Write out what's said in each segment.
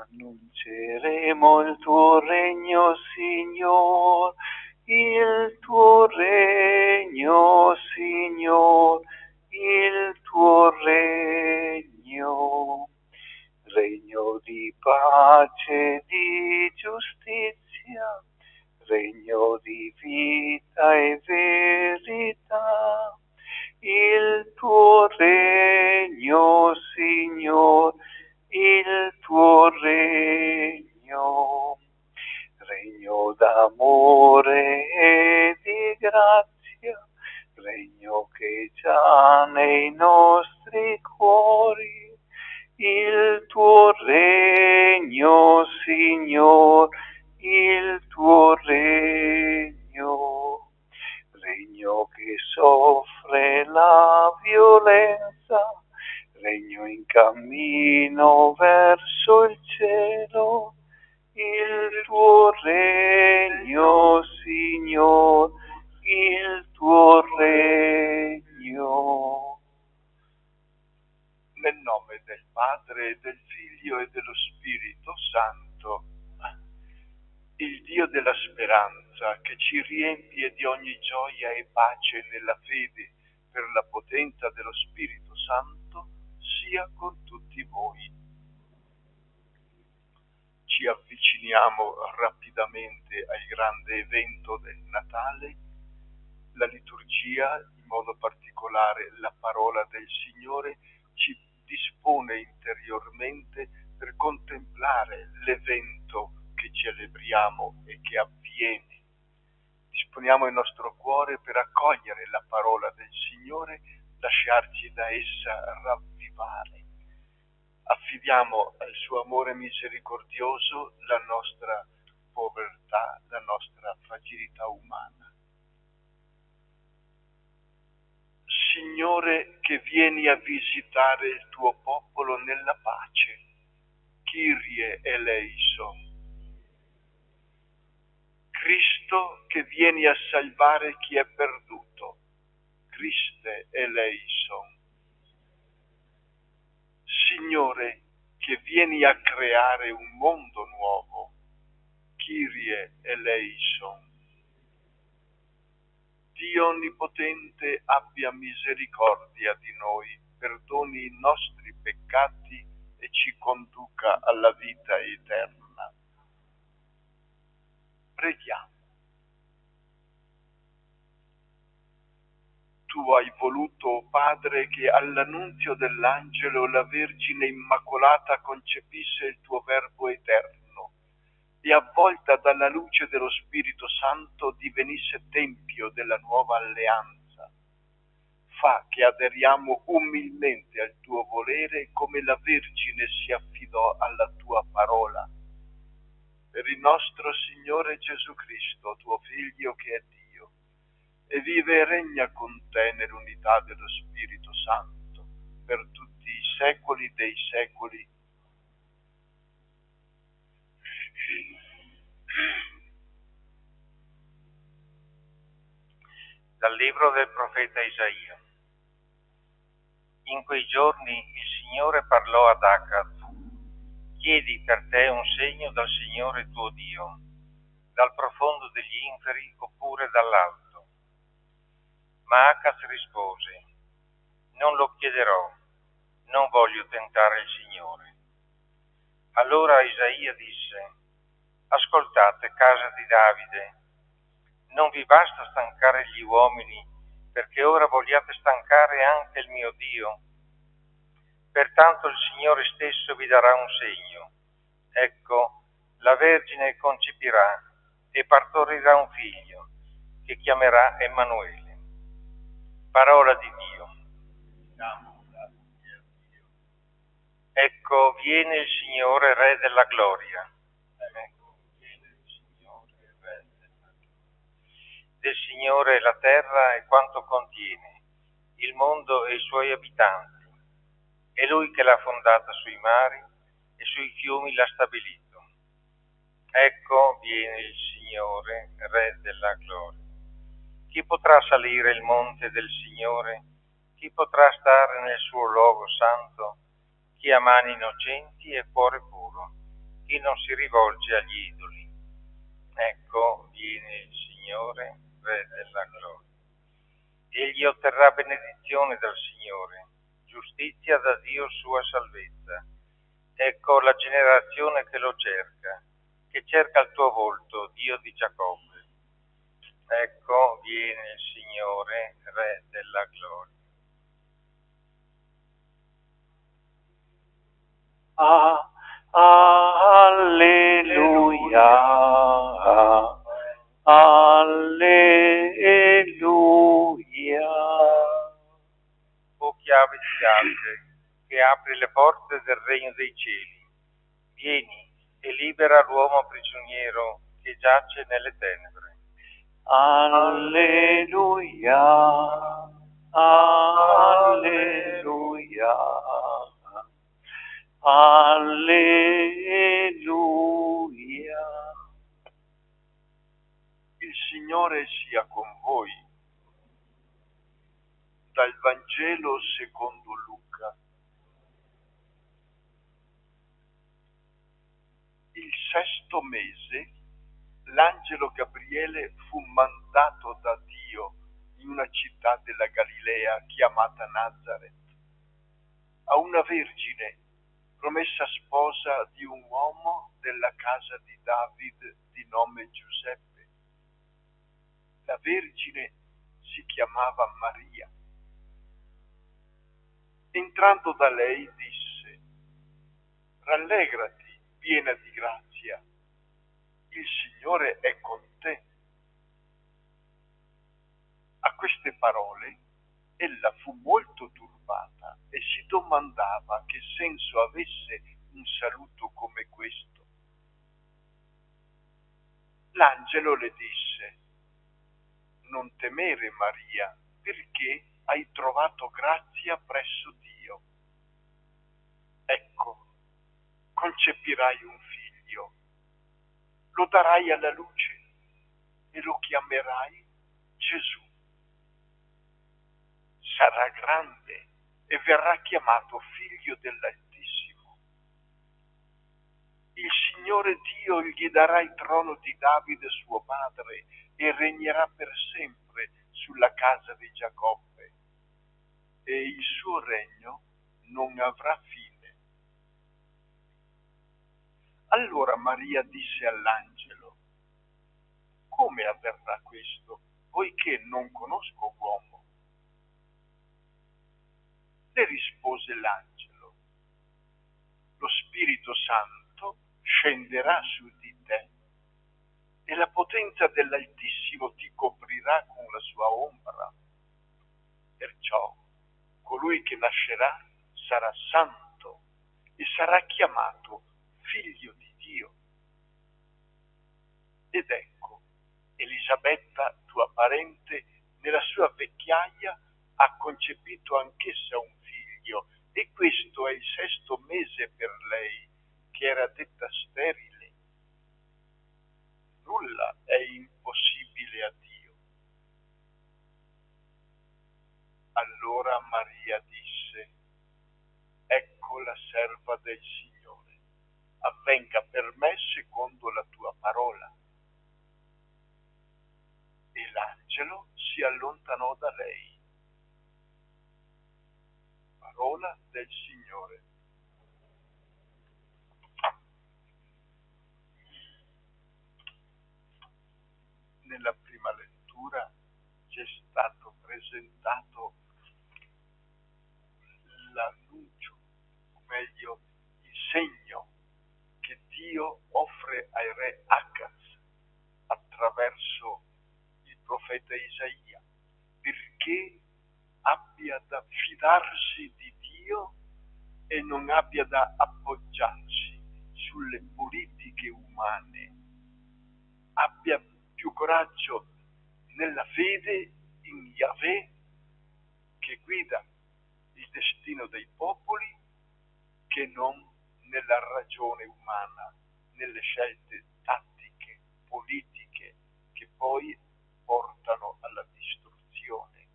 Annunceremo il tuo regno, Signor, il tuo regno, Signor, il tuo regno. Regno di pace, di giustizia, regno di vita e verità. Il tuo regno, Signor, il tuo regno. Regno d'amore e di grazia, regno che già nei nostri cuori. Il tuo regno, Signor, il tuo regno. Regno che soffre la violenza, regno in cammino verso il cielo. Il tuo regno, Signor, il tuo regno. Nel nome del Padre, del Figlio e dello Spirito Santo, il Dio della speranza, che ci riempie di ogni gioia e pace nella fede per la potenza dello Spirito Santo, sia con tutti voi. Ci avviciniamo rapidamente al grande evento del Natale. La liturgia, in modo particolare la parola del Signore, ci dispone interiormente per contemplare l'evento che celebriamo e che avviene. Disponiamo il nostro cuore per accogliere la parola del Signore, lasciarci da essa ravvivare. Affidiamo al suo amore misericordioso la nostra povertà, la nostra fragilità umana. Signore, che vieni a visitare il tuo popolo nella pace, Kyrie eleison. Cristo, che vieni a salvare chi è perduto, Christe eleison. Signore, che vieni a creare un mondo nuovo, Kyrie eleison. Dio Onnipotente abbia misericordia di noi, perdoni i nostri peccati e ci conduca alla vita eterna. Preghiamo. Tu hai voluto, o Padre, che all'annunzio dell'angelo la Vergine Immacolata concepisse il tuo Verbo eterno e, avvolta dalla luce dello Spirito Santo, divenisse tempio della nuova alleanza. Fa che aderiamo umilmente al tuo volere come la Vergine si affidò alla tua parola. Per il nostro Signore Gesù Cristo, tuo Figlio, che è Dio, e vive e regna con te nell'unità dello Spirito Santo, per tutti i secoli dei secoli. Dal libro del profeta Isaia. In quei giorni il Signore parlò ad Acaz: chiedi per te un segno dal Signore tuo Dio, dal profondo degli inferi oppure dall'alto. Ma Acaz rispose: non lo chiederò, non voglio tentare il Signore. Allora Isaia disse: ascoltate, casa di Davide, non vi basta stancare gli uomini, perché ora vogliate stancare anche il mio Dio? Pertanto il Signore stesso vi darà un segno. Ecco, la Vergine concepirà e partorirà un figlio, che chiamerà Emanuele. Parola di Dio. Ecco, viene il Signore, Re della gloria. Del Signore la terra e quanto contiene, il mondo e i suoi abitanti. È Lui che l'ha fondata sui mari e sui fiumi l'ha stabilito. Ecco, viene il Signore, Re della gloria. Chi potrà salire il monte del Signore? Chi potrà stare nel suo luogo santo? Chi ha mani innocenti e cuore puro, chi non si rivolge agli idoli. Ecco, viene il Signore, Re della gloria. Egli otterrà benedizione dal Signore, giustizia da Dio sua salvezza. Ecco la generazione che lo che cerca il tuo volto, Dio di Giacobbe. Ecco, viene il Signore, Re della gloria. Alleluia, alleluia. O chiave di Davide, che apri le porte del regno dei cieli, vieni e libera l'uomo prigioniero che giace nelle tenebre. Alleluia, alleluia, alleluia. Il Signore sia con voi. Dal Vangelo secondo Luca. Il 6° mese, l'angelo Gabriele fu mandato da Dio in una città della Galilea chiamata Nazaret, a una vergine promessa sposa di un uomo della casa di David di nome Giuseppe. La vergine si chiamava Maria. Entrando da lei disse: rallegrati, piena di grazia, il Signore è con te. A queste parole ella fu molto turbata e si domandava che senso avesse un saluto come questo. L'angelo le disse: non temere, Maria, perché hai trovato grazia presso Dio. Ecco, concepirai un figlio, lo darai alla luce e lo chiamerai Gesù. Sarà grande e verrà chiamato figlio dell'Altissimo. Il Signore Dio gli darà il trono di Davide suo padre e regnerà per sempre sulla casa di Giacobbe, e il suo regno non avrà fine. Allora Maria disse all'angelo: come avverrà questo, poiché non conosco uomo? Le rispose l'angelo: lo Spirito Santo scenderà su di te e la potenza dell'Altissimo ti coprirà con la sua ombra. Perciò colui che nascerà sarà santo e sarà chiamato figlio di Dio. Ed ecco, Elisabetta, tua parente, nella sua vecchiaia ha concepito anch'essa un figlio, e questo è il 6° mese per lei, che era detta sterile. Nulla è impossibile a Dio. Allora Maria disse: ecco la serva del Signore, avvenga per me secondo la tua parola. E l'angelo si allontanò da lei. Parola del Signore. Nella prima lettura ci è stato presentato l'annuncio, o meglio il segno che Dio offre ai re Acaz attraverso il profeta Isaia, perché abbia da fidarsi di Dio e non abbia da appoggiarsi sulle politiche umane, abbia più coraggio nella fede in Yahweh, che guida il destino dei popoli, che non nella ragione umana, nelle scelte tattiche, politiche, che poi portano alla distruzione.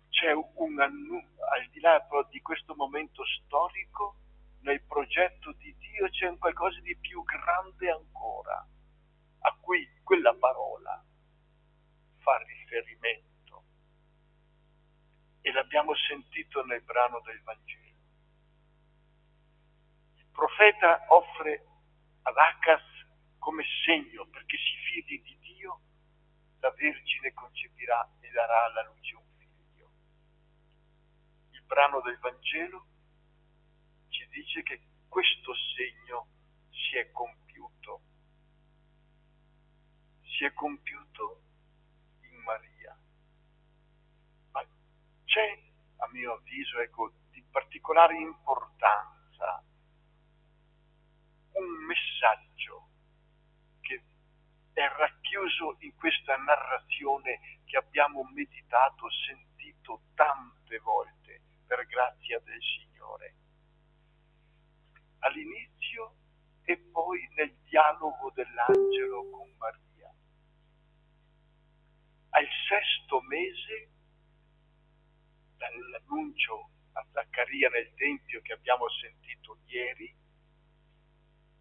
C'è al di là di questo momento storico, nel progetto di Dio c'è un qualcosa di più grande ancora, a cui quella parola fa riferimento. E l'abbiamo sentito nel brano del Vangelo. Il profeta offre ad Acaz come segno perché si fidi di Dio, la Vergine concepirà e darà alla luce un figlio. Il brano del Vangelo ci dice che questo segno si è compiuto in Maria. Ma c'è, a mio avviso, di particolare importanza un messaggio che è racchiuso in questa narrazione che abbiamo meditato, sentito tante volte per grazia del Signore. All'inizio e poi nel dialogo dell'angelo con Maria. Al 6° mese, dall'annuncio a Zaccaria nel Tempio che abbiamo sentito ieri,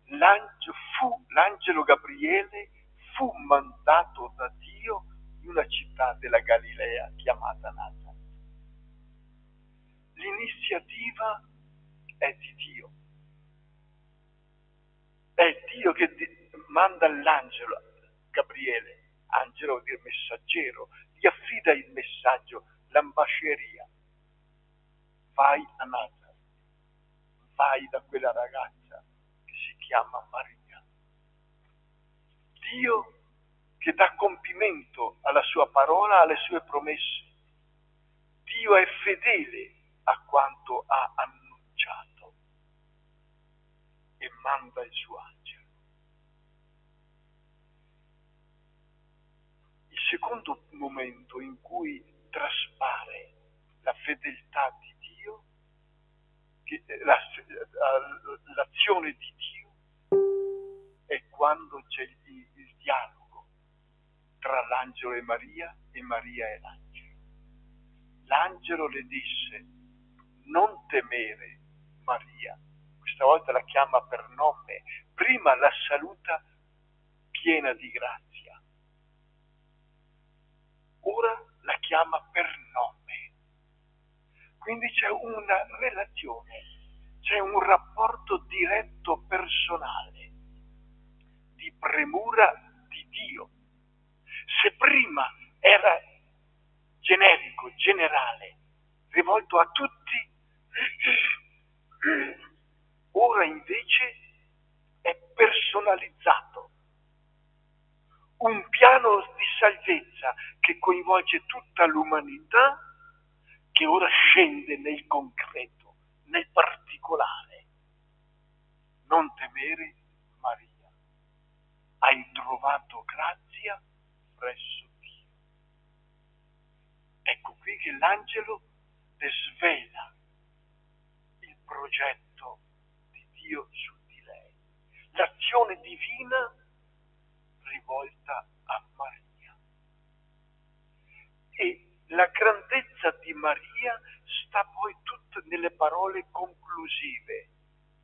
l'angelo Gabriele fu mandato da Dio in una città della Galilea chiamata Nazareth. L'iniziativa è di Dio. È Dio che manda l'angelo Gabriele, angelo vuol dire messaggero, gli affida il messaggio, l'ambasceria. Vai a Nazareth, vai da quella ragazza che si chiama Maria. Dio che dà compimento alla sua parola, alle sue promesse. Dio è fedele a quanto ha annunciato e manda il suo angelo. Il secondo momento in cui traspare la fedeltà di Dio, l'azione di Dio, è quando c'è il dialogo tra l'angelo e Maria e l'angelo. L'angelo le disse: non temere, Maria. Questa volta la chiama per nome, prima la saluta piena di grazia, ora la chiama per nome. Quindi c'è una relazione, c'è un rapporto diretto personale, di premura di Dio. Se prima era generico, generale, rivolto a tutti, ora invece è personalizzato. Un piano di salvezza che coinvolge tutta l'umanità, che ora scende nel concreto, nel particolare. Non temere, Maria, hai trovato grazia presso Dio. Ecco qui che l'angelo svela il progetto di Dio su di lei, l'azione divina rivolta a Maria. E la grandezza di Maria sta poi tutta nelle parole conclusive,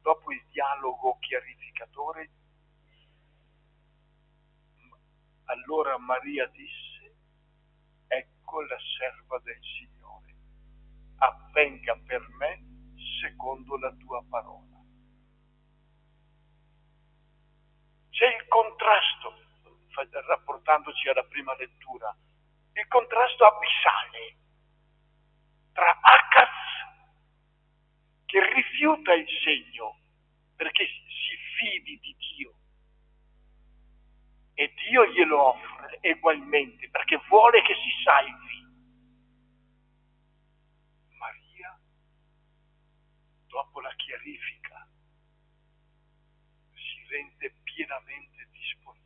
dopo il dialogo chiarificatore. Allora Maria disse: ecco la serva del Signore, avvenga per me secondo la tua parola. C'è il contrasto, rapportandoci alla prima lettura, il contrasto abissale tra Acaz, che rifiuta il segno perché si fidi di Dio, e Dio glielo offre ugualmente perché vuole che si salvi. Maria, dopo la chiarifica, si rende pienamente disponibile.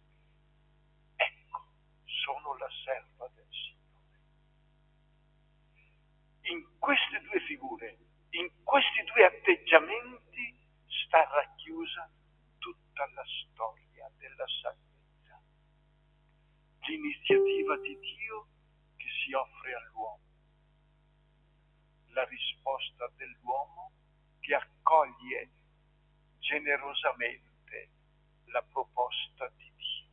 Ecco, sono la serva del Signore. In queste due figure, in questi due atteggiamenti sta racchiusa tutta la storia della salvezza. L'iniziativa di Dio che si offre all'uomo, la risposta dell'uomo che accoglie generosamente la proposta di Dio.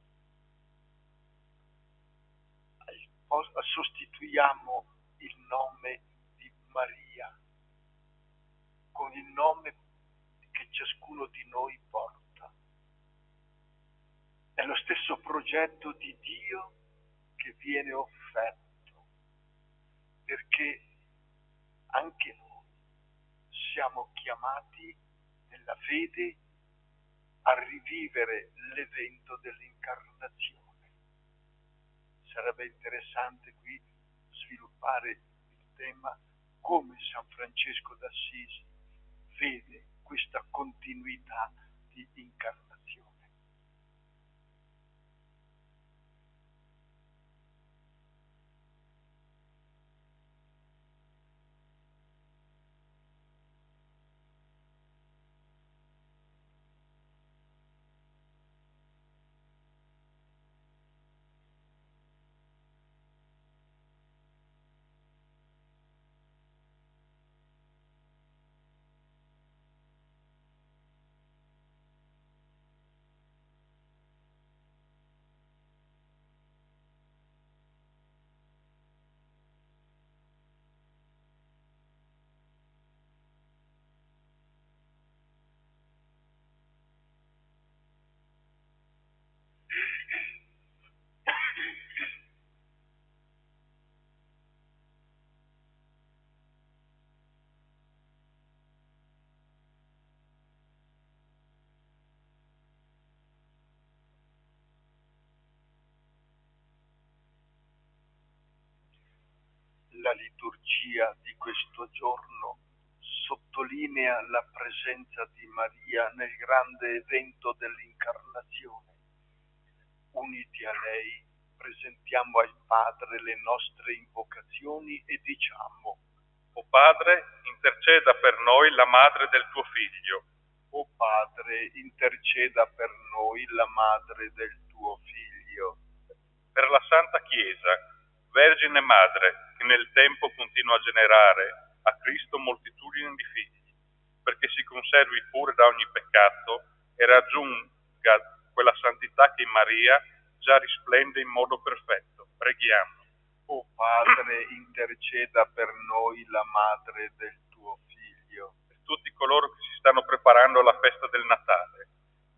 Sostituiamo il nome di Maria con il nome che ciascuno di noi porta. È lo stesso progetto di Dio che viene offerto, perché anche noi siamo chiamati nella fede a rivivere l'evento dell'incarnazione. Sarebbe interessante qui sviluppare il tema come San Francesco d'Assisi vede questa continuità di incarnazione. La liturgia di questo giorno sottolinea la presenza di Maria nel grande evento dell'incarnazione. Uniti a lei, presentiamo al Padre le nostre invocazioni e diciamo: O Padre, interceda per noi la madre del tuo Figlio. O Padre, interceda per noi la madre del tuo Figlio. Per la Santa Chiesa, Vergine Madre, che nel tempo continua a generare a Cristo moltitudini di figli, perché si conservi pure da ogni peccato e raggiunga quella santità che in Maria già risplende in modo perfetto. Preghiamo. O Padre, interceda per noi la madre del tuo Figlio. Per tutti coloro che si stanno preparando alla festa del Natale,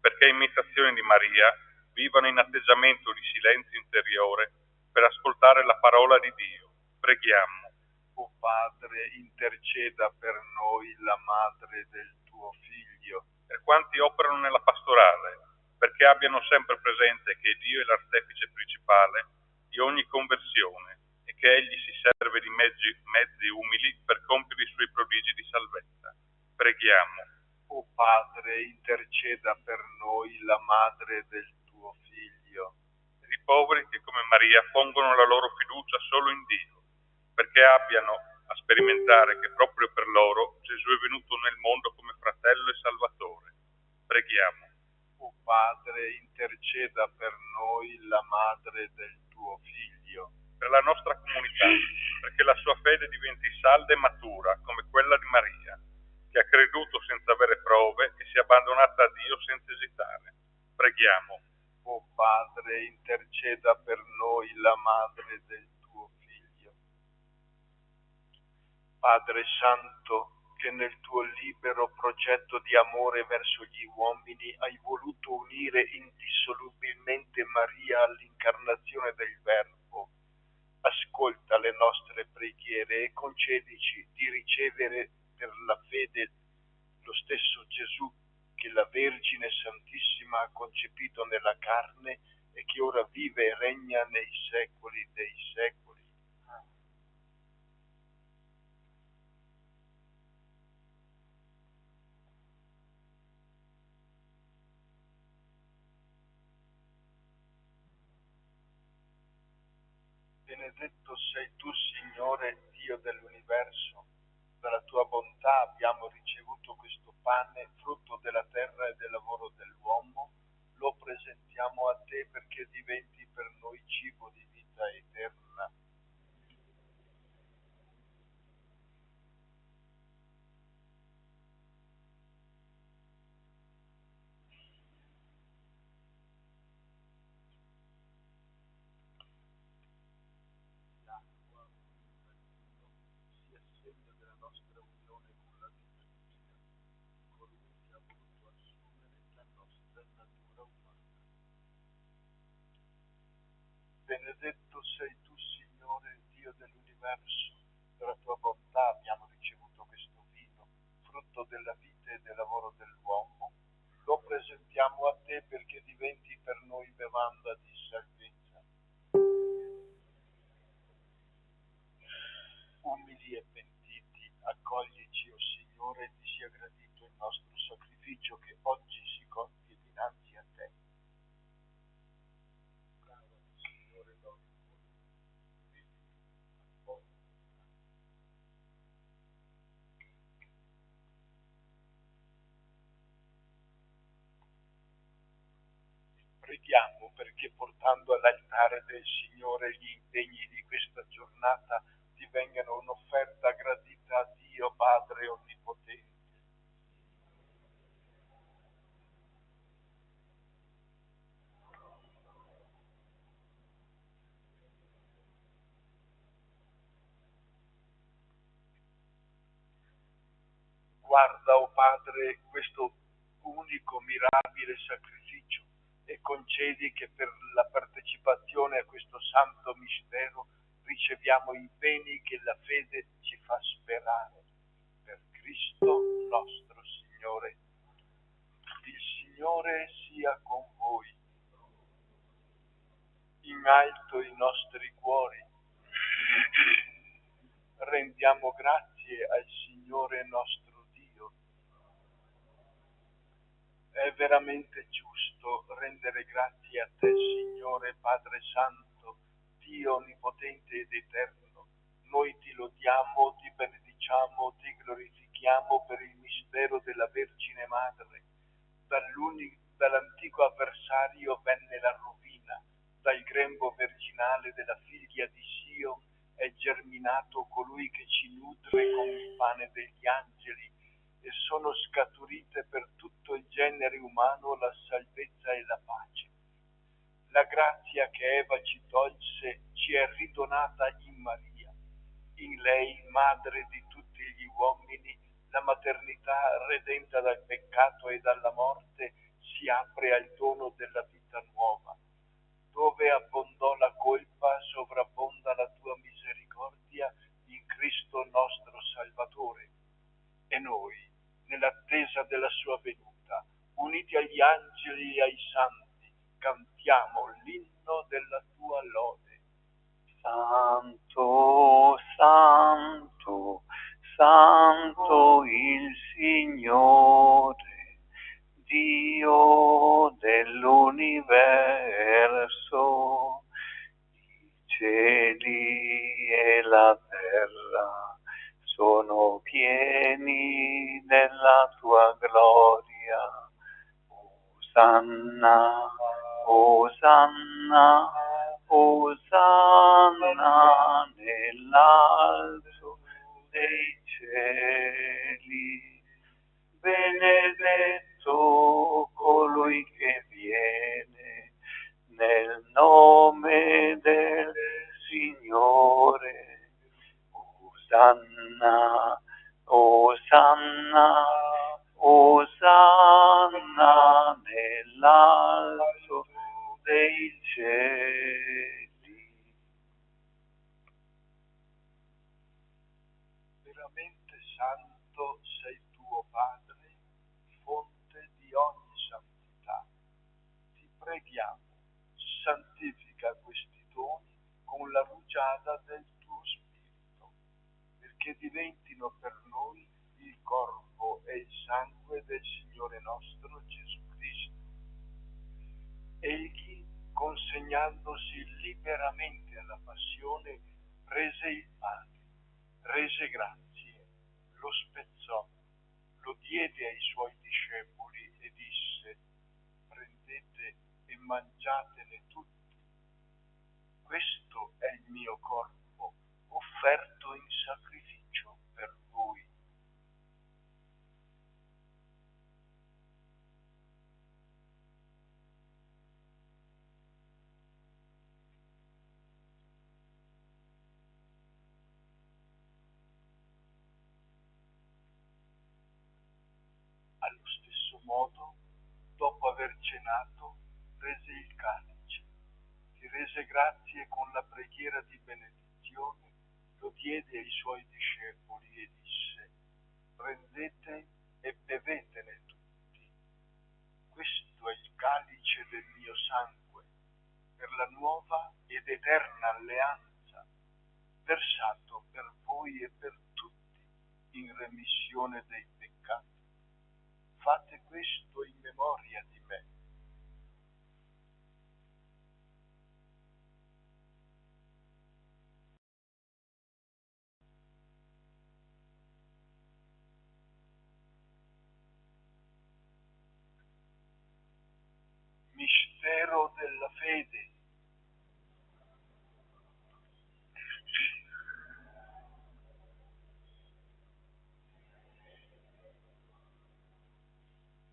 perché imitazione di Maria vivano in atteggiamento di silenzio interiore per ascoltare la parola di Dio. Preghiamo. O Padre, interceda per noi la madre del tuo Figlio. Per quanti operano nella pastorale, perché abbiano sempre presente che Dio è l'artefice principale di ogni conversione e che Egli si serve di mezzi umili per compiere i suoi prodigi di salvezza. Preghiamo. O Padre, interceda per noi la madre del tuo Figlio. Per i poveri che come Maria pongono la loro fiducia solo in Dio, perché abbiano a sperimentare che proprio per loro Gesù è venuto nel mondo come fratello e salvatore. Preghiamo. O Padre, interceda per noi la madre del tuo Figlio. Per la nostra comunità, perché la sua fede diventi salda e matura come quella di Maria, che ha creduto senza avere prove e si è abbandonata a Dio senza esitare. Preghiamo. O Padre, interceda per noi la madre del tuo Figlio. Padre Santo, che nel tuo libero progetto di amore verso gli uomini hai voluto unire indissolubilmente Maria all'incarnazione del Verbo, ascolta le nostre preghiere e concedici di ricevere per la fede lo stesso Gesù che la Vergine Santissima ha concepito nella carne e che ora vive e regna nei secoli dei secoli. Benedetto sei tu, Signore, Dio dell'universo. Dalla tua bontà abbiamo ricevuto questo pane, frutto della terra e del lavoro dell'uomo. Lo presentiamo a te perché diventi per noi cibo di vita eterna. nostra unione con la vita divina, colui che ha voluto assumere la nostra natura umana. Benedetto sei tu, Signore, Dio dell'universo. Per la tua bontà abbiamo ricevuto questo vino, frutto della vita e del lavoro dell'uomo. Lo presentiamo a te perché diventi per noi bevanda di salvezza. Umili e pentiti, accoglici, o Signore, e ti sia gradito il nostro sacrificio che oggi si compie dinanzi a te. Signore, preghiamo perché portando all'altare del Signore gli impegni di questa giornata divengano un'offerta gradita a Dio Padre Onnipotente. Guarda, o Padre, questo unico mirabile sacrificio e concedi che per la partecipazione a questo santo mistero riceviamo i beni che la fede ci fa sperare. Per Cristo nostro Signore. Il Signore sia con voi. In alto i nostri cuori. Rendiamo grazie al Signore nostro Dio. È veramente giusto rendere grazie a te, Signore Padre Santo, Dio Onnipotente ed Eterno. Noi ti lodiamo, ti benediciamo, ti glorifichiamo per il mistero della Vergine Madre. Dall'antico avversario venne la rovina, dal grembo virginale della figlia di Sion è germinato colui che ci nutre con il pane degli angeli, e sono scaturite per tutto il genere umano la salvezza e la pace. La grazia che Eva ci tolse ci è ridonata in Maria. In lei, madre di tutti gli uomini, la maternità redenta dal peccato e dalla morte si apre al dono della vita nuova. Dove abbondò la colpa, sovrabbonda la tua misericordia in Cristo nostro Salvatore. E noi, nell'attesa della sua venuta, uniti agli angeli e ai santi, cantiamo l'inno della tua lode. Santo, santo, santo il Signore, Dio dell'universo, i cieli e la terra sono pieni della tua gloria. Osanna, Osanna, Osanna nell'alto dei cieli. Benedetto colui che viene nel nome del Signore. Osanna, Osanna, Osanna nell'alto dei cieli. Veramente santo sei tuo Padre, fonte di ogni santità. Ti preghiamo, santifica questi doni con la rugiada del tuo Spirito, perché diventino per noi il corpo e il sangue del Signore nostro Gesù Cristo. Egli, consegnandosi liberamente alla passione, prese il pane, rese grazie, lo spezzò, lo diede ai suoi discepoli e disse: prendete e mangiatene tutti. Questo è il mio corpo, offerto in sacrificio per voi. modo, dopo aver cenato, prese il calice, ti rese grazie con la preghiera di benedizione, lo diede ai suoi discepoli e disse: prendete e bevetene tutti. Questo è il calice del mio sangue, per la nuova ed eterna alleanza, versato per voi e per tutti in remissione dei peccati. Fate questo in memoria di me. Mistero della fede.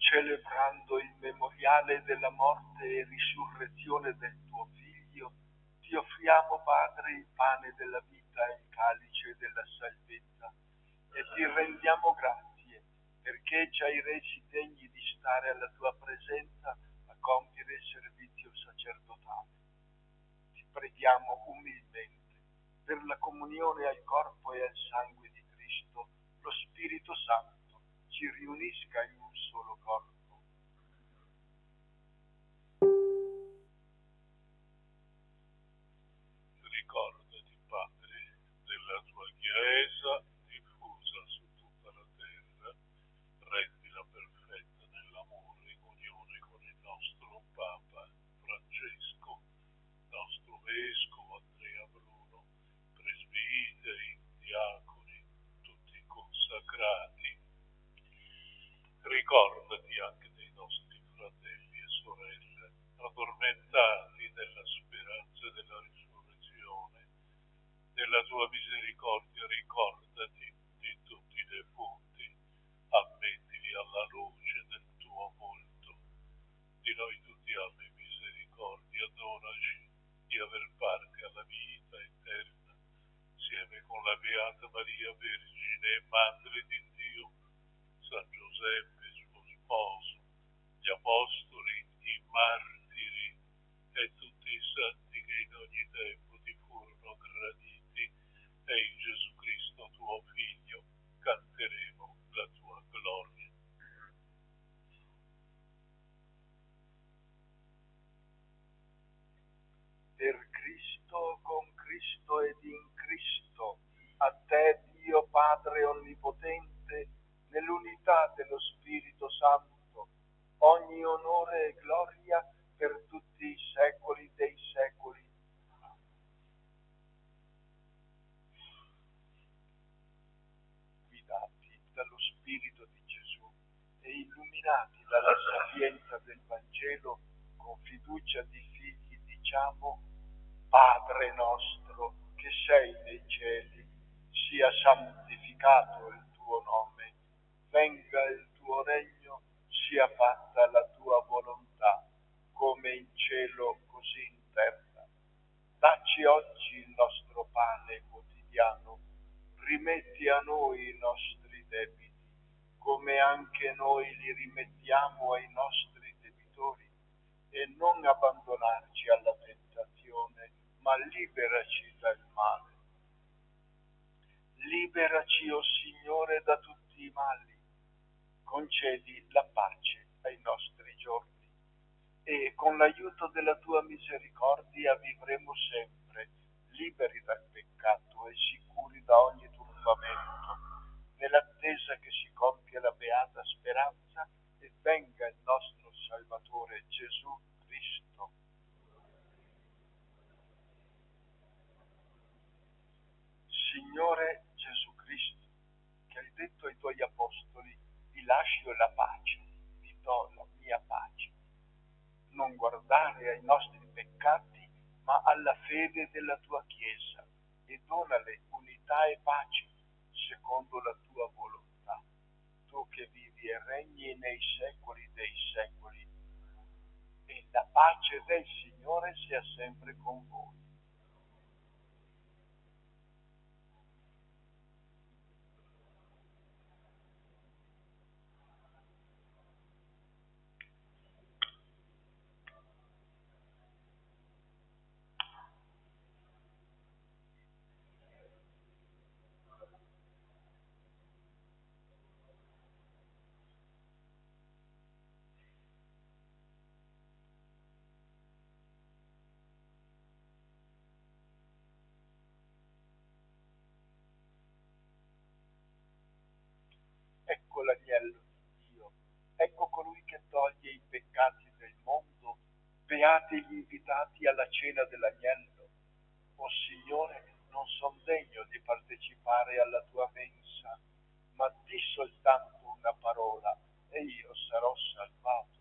Celebrando il memoriale della morte e risurrezione del tuo Figlio, ti offriamo, Padre, il pane della vita e il calice della salvezza, e ti rendiamo grazie perché ci hai resi degni di stare alla tua presenza a compiere il servizio sacerdotale. Ti preghiamo umilmente per la comunione al corpo e al sangue di Cristo, lo Spirito Santo ci riunisca in un solo corpo. Ricordati, Padre, della tua Chiesa diffusa su tutta la terra, rendila perfetta nell'amore in unione con il nostro Papa Francesco, nostro Vescovo Andrea Bruno, presbiteri, diaconi, tutti consacrati. Ricordati anche dei nostri fratelli e sorelle, addormentati nella speranza della risurrezione. Nella tua misericordia ricordati di tutti i defunti, ammettili alla luce del tuo volto. Di noi tutti abbi misericordia, donaci di aver parte alla vita eterna, insieme con la Beata Maria Vergine e Madre di Dio, San Giuseppe, suo sposo, gli apostoli, i martiri e tutti i santi che in ogni tempo ti furono graditi, e in Gesù Cristo tuo Figlio canteremo la tua gloria. Per Cristo, con Cristo ed in Cristo, a te Dio Padre Onnipotente, nell'unità dello Spirito Santo, ogni onore e gloria per tutti i secoli dei secoli. Guidati dallo Spirito di Gesù e illuminati dalla sapienza del Vangelo, con fiducia di figli diciamo: Padre nostro che sei nei cieli, sia santificato il tuo nome, venga il tuo regno, sia fatta la tua volontà, come in cielo così in terra. Dacci oggi il nostro pane quotidiano, rimetti a noi i nostri debiti, come anche noi li rimettiamo ai nostri debitori, e non abbandonarci alla tentazione, ma liberaci dal male. Liberaci, o Signore, da tutti i mali, concedi la pace ai nostri giorni, e con l'aiuto della tua misericordia vivremo sempre liberi dal peccato e sicuri da ogni turbamento, nell'attesa che si compia la beata speranza e venga il nostro Salvatore Gesù Cristo. Signore Gesù Cristo, che hai detto ai tuoi apostoli: vi lascio la pace, vi do la mia pace. Non guardare ai nostri peccati, ma alla fede della tua Chiesa, e donale unità e pace secondo la tua volontà. Tu che vivi e regni nei secoli dei secoli. E la pace del Signore sia sempre con voi. l'agnello di Dio. Ecco colui che toglie i peccati del mondo. Beati gli invitati alla cena dell'agnello. O Signore, non son degno di partecipare alla tua mensa, ma di soltanto una parola e io sarò salvato.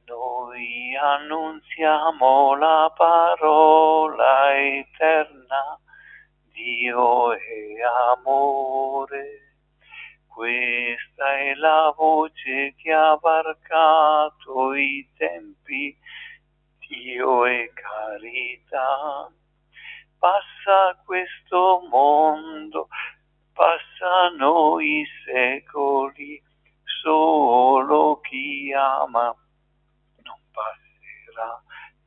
Noi annunziamo la parola eterna, Dio è amore. Questa è la voce che ha varcato i tempi, Dio è carità. Passa questo mondo, passano i secoli, solo chi ama non passerà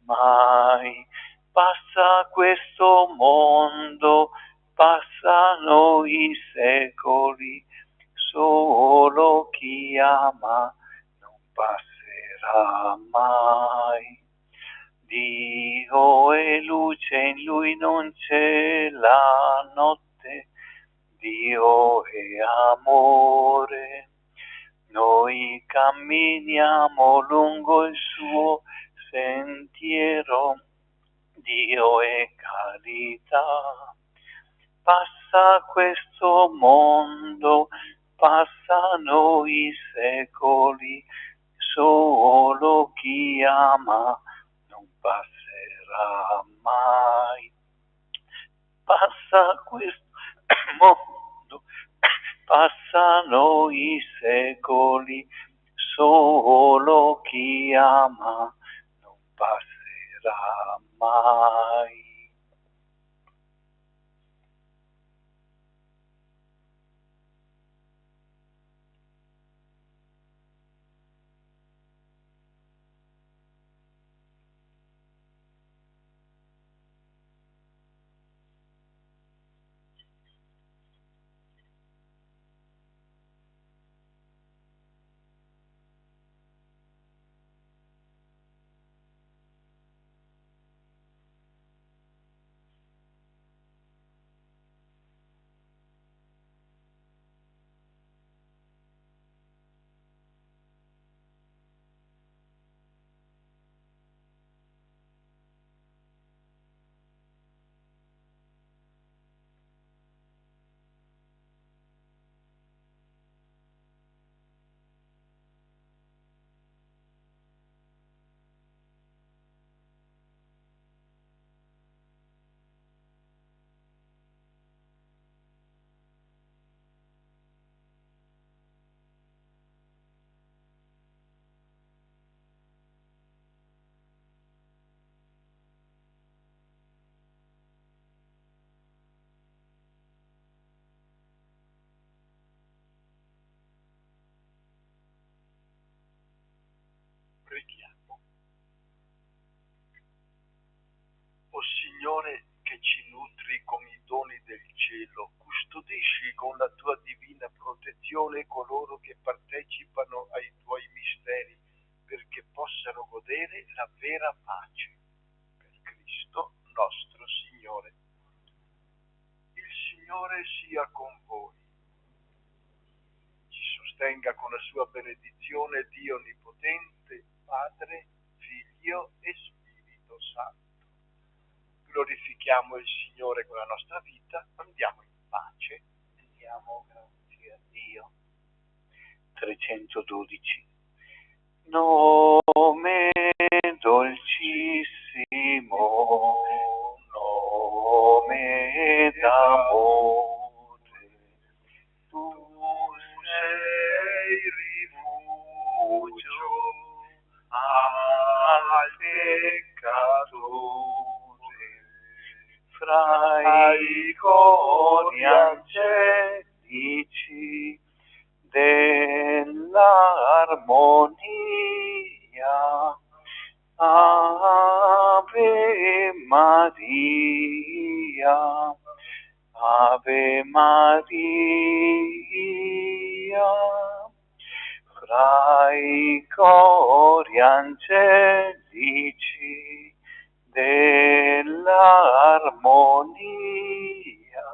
mai. Passa questo mondo, passano i secoli, solo chi ama non passerà mai. Dio è luce, in lui non c'è la notte, Dio è amore. Noi camminiamo lungo il suo sentiero, Dio è carità. Passa questo mondo, passano i secoli, solo chi ama non passerà mai. Passa questo mondo, passano i secoli, solo chi ama non passerà mai. Preghiamo. O Signore, che ci nutri con i doni del cielo, custodisci con la tua divina protezione coloro che partecipano ai tuoi misteri, perché possano godere la vera pace. Per Cristo nostro Signore. Il Signore sia con voi. Ci sostenga con la sua benedizione Dio Onnipotente, Padre, Figlio e Spirito Santo. Glorifichiamo il Signore con la nostra vita, andiamo in pace. Diamo grazie a Dio. 312. Nome dolcissimo, nome d'amore. fra i cori angelici dell'armonia. Ave Maria, Ave Maria, fra i cori angelici dell'armonia.